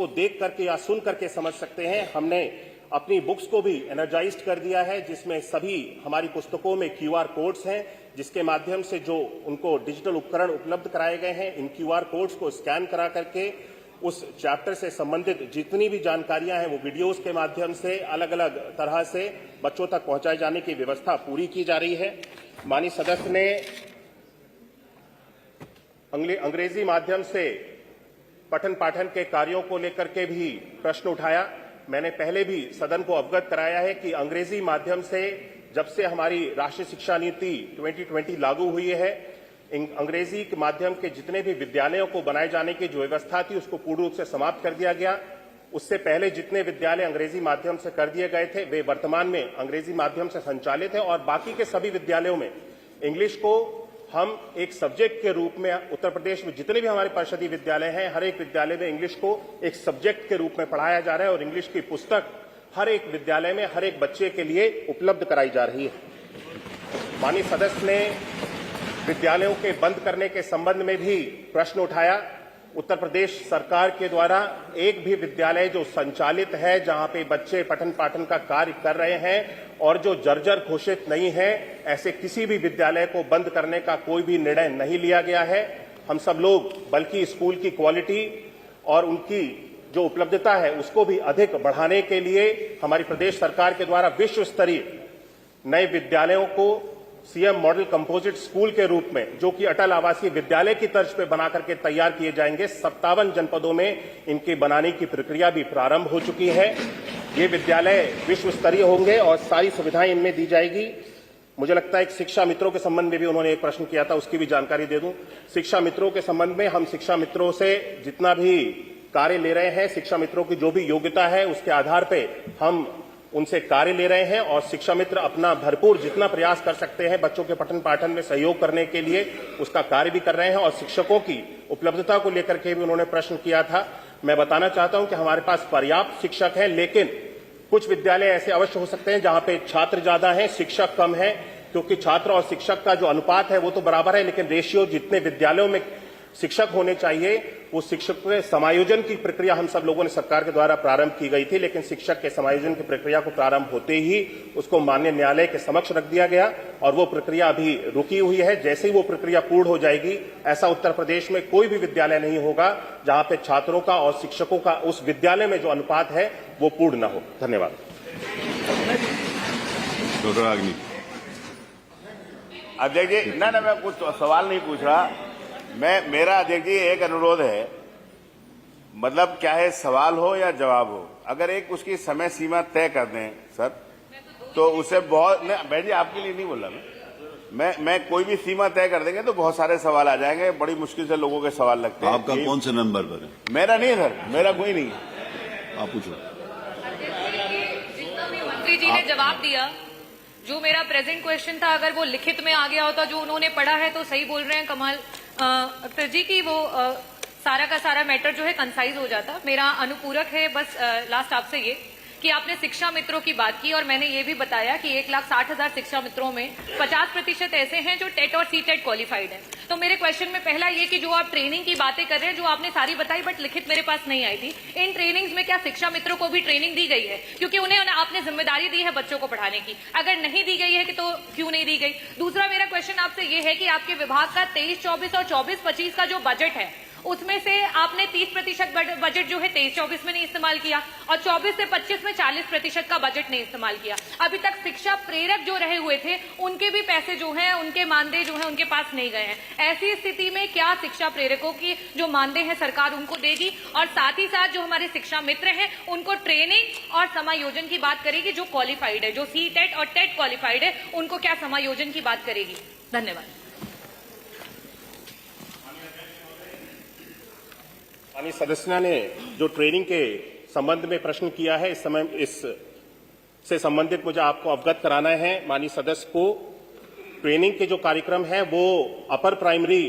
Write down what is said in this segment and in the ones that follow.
को देख करके या सुन करके समझ सकते हैं। हमने अपनी बुक्स को भी एनर्जाइज्ड कर दिया है, जिसमें सभी हमारी पुस्तकों में QR कोड्स हैं, जिसके माध्यम से जो उनको डिजिटल उपकरण उपलब्ध कराए गए हैं, इन QR कोड्स को स्कैन करा करके उस चैप्टर से संबंधित जितनी भी जानकारियां हैं वो वीडियोस के माध्यम से अलग अलग तरह से बच्चों तक पहुंचाए जाने की व्यवस्था पूरी की जा रही है। माननीय सदस्य ने अंग्रेजी माध्यम से पठन पाठन के कार्यों को लेकर के भी प्रश्न उठाया। मैंने पहले भी सदन को अवगत कराया है कि अंग्रेजी माध्यम से जब से हमारी राष्ट्रीय शिक्षा नीति 2020 लागू हुई है, अंग्रेजी के माध्यम के जितने भी विद्यालयों को बनाए जाने की जो व्यवस्था थी उसको पूर्ण रूप से समाप्त कर दिया गया। उससे पहले जितने विद्यालय अंग्रेजी माध्यम से कर दिए गए थे वे वर्तमान में अंग्रेजी माध्यम से संचालित है, और बाकी के सभी विद्यालयों में इंग्लिश को हम एक सब्जेक्ट के रूप में उत्तर प्रदेश में जितने भी हमारे परिषदीय विद्यालय हैं, हर एक विद्यालय में इंग्लिश को एक सब्जेक्ट के रूप में पढ़ाया जा रहा है और इंग्लिश की पुस्तक हर एक विद्यालय में हर एक बच्चे के लिए उपलब्ध कराई जा रही है। माननीय सदस्य ने विद्यालयों के बंद करने के संबंध में भी प्रश्न उठाया। उत्तर प्रदेश सरकार के द्वारा एक भी विद्यालय जो संचालित है, जहां पे बच्चे पठन पाठन का कार्य कर रहे हैं और जो जर्जर घोषित नहीं है, ऐसे किसी भी विद्यालय को बंद करने का कोई भी निर्णय नहीं लिया गया है। हम सब लोग बल्कि स्कूल की क्वालिटी और उनकी जो उपलब्धता है उसको भी अधिक बढ़ाने के लिए हमारी प्रदेश सरकार के द्वारा विश्व स्तरीय नए विद्यालयों को सीएम मॉडल कंपोजिट स्कूल के रूप में, जो कि अटल आवासीय विद्यालय की तर्ज पे बना करके तैयार किए जाएंगे, 57 जनपदों में इनके बनाने की प्रक्रिया भी प्रारंभ हो चुकी है। ये विद्यालय विश्व स्तरीय होंगे और सारी सुविधाएं इनमें दी जाएगी। मुझे लगता है कि शिक्षा मित्रों के संबंध में भी उन्होंने एक प्रश्न किया था, उसकी भी जानकारी दे दूं। शिक्षा मित्रों के संबंध में हम शिक्षा मित्रों से जितना भी कार्य ले रहे हैं, शिक्षा मित्रों की जो भी योग्यता है उसके आधार पर हम उनसे कार्य ले रहे हैं और शिक्षा मित्र अपना भरपूर जितना प्रयास कर सकते हैं बच्चों के पठन पाठन में सहयोग करने के लिए उसका कार्य भी कर रहे हैं। और शिक्षकों की उपलब्धता को लेकर के भी उन्होंने प्रश्न किया था। मैं बताना चाहता हूं कि हमारे पास पर्याप्त शिक्षक हैं, लेकिन कुछ विद्यालय ऐसे अवश्य हो सकते हैं जहां पे छात्र ज्यादा हैं, शिक्षक कम है, क्योंकि छात्र और शिक्षक का जो अनुपात है वो तो बराबर है, लेकिन रेशियो जितने विद्यालयों में शिक्षक होने चाहिए वो शिक्षक के समायोजन की प्रक्रिया हम सब लोगों ने सरकार के द्वारा प्रारंभ की गई थी, लेकिन शिक्षक के समायोजन की प्रक्रिया को प्रारंभ होते ही उसको माननीय न्यायालय के समक्ष रख दिया गया और वो प्रक्रिया अभी रुकी हुई है। जैसे ही वो प्रक्रिया पूर्ण हो जाएगी, ऐसा उत्तर प्रदेश में कोई भी विद्यालय नहीं होगा जहां पे छात्रों का और शिक्षकों का उस विद्यालय में जो अनुपात है वो पूर्ण न हो। धन्यवाद। अध्यक्ष जी, ना मैं कुछ सवाल नहीं पूछ रहा, मेरा अध्यक्ष जी एक अनुरोध है, मतलब क्या है, सवाल हो या जवाब हो, अगर एक उसकी समय सीमा तय कर दें सर, तो उसे बहुत बहन जी आपके लिए नहीं बोल रहा मैं कोई भी सीमा तय कर देंगे तो बहुत सारे सवाल आ जाएंगे, बड़ी मुश्किल से लोगों के सवाल लगते हैं। आपका कौन से नंबर पर है? मेरा नहीं सर, मेरा कोई नहीं है। आप पूछो। जितना भी मंत्री जी ने जवाब दिया, जो मेरा प्रेजेंट क्वेश्चन था अगर वो लिखित में आ गया होता, जो उन्होंने पढ़ा है तो सही बोल रहे हैं कमाल अख्तर जी की वो सारा का सारा मैटर जो है कंसाइज हो जाता। मेरा अनुपूरक है बस लास्ट आपसे ये कि आपने शिक्षा मित्रों की बात की और मैंने ये भी बताया कि 1,60,000 शिक्षा मित्रों में 50% ऐसे हैं जो टेट और सीटेट क्वालिफाइड हैं। तो मेरे क्वेश्चन में पहला ये कि जो आप ट्रेनिंग की बातें कर रहे हैं, जो आपने सारी बताई बट लिखित मेरे पास नहीं आई थी, इन ट्रेनिंग्स में क्या शिक्षा मित्रों को भी ट्रेनिंग दी गई है? क्योंकि उन्हें आपने जिम्मेदारी दी है बच्चों को पढ़ाने की, अगर नहीं दी गई है कि तो क्यों नहीं दी गई? दूसरा मेरा क्वेश्चन आपसे ये है कि आपके विभाग का 23-24 और 24-25 का जो बजट है उसमें से आपने 30% बजट जो है 23-24 में नहीं इस्तेमाल किया और 24 से 25 में 40% का बजट नहीं इस्तेमाल किया। अभी तक शिक्षा प्रेरक जो रहे हुए थे उनके भी पैसे जो हैं, उनके मानदेय जो हैं उनके पास नहीं गए हैं। ऐसी स्थिति में क्या शिक्षा प्रेरकों की जो मानदेय है सरकार उनको देगी, और साथ ही साथ जो हमारे शिक्षा मित्र हैं उनको ट्रेनिंग और समायोजन की बात करेगी? जो क्वालिफाइड है, जो सीटेट और टेट क्वालिफाइड है, उनको क्या समायोजन की बात करेगी? धन्यवाद। माननीय सदस्य ने जो ट्रेनिंग के संबंध में प्रश्न किया है, इस समय इस से संबंधित मुझे आपको अवगत कराना है। माननीय सदस्य को ट्रेनिंग के जो कार्यक्रम है वो अपर प्राइमरी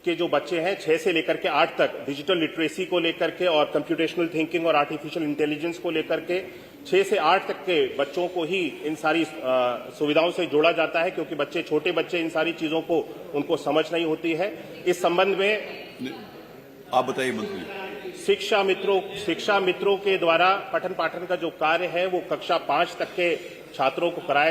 के जो बच्चे हैं 6 से लेकर के 8 तक डिजिटल लिटरेसी को लेकर के और कंप्यूटेशनल थिंकिंग और आर्टिफिशियल इंटेलिजेंस को लेकर के 6 से 8 तक के बच्चों को ही इन सारी सुविधाओं से जोड़ा जाता है, क्योंकि बच्चे छोटे बच्चे इन सारी चीजों को उनको समझ नहीं होती है। इस संबंध में आप बताइए मंत्री। शिक्षा मित्रों के द्वारा पठन पाठन का जो कार्य है वो कक्षा 5 तक के छात्रों को कराया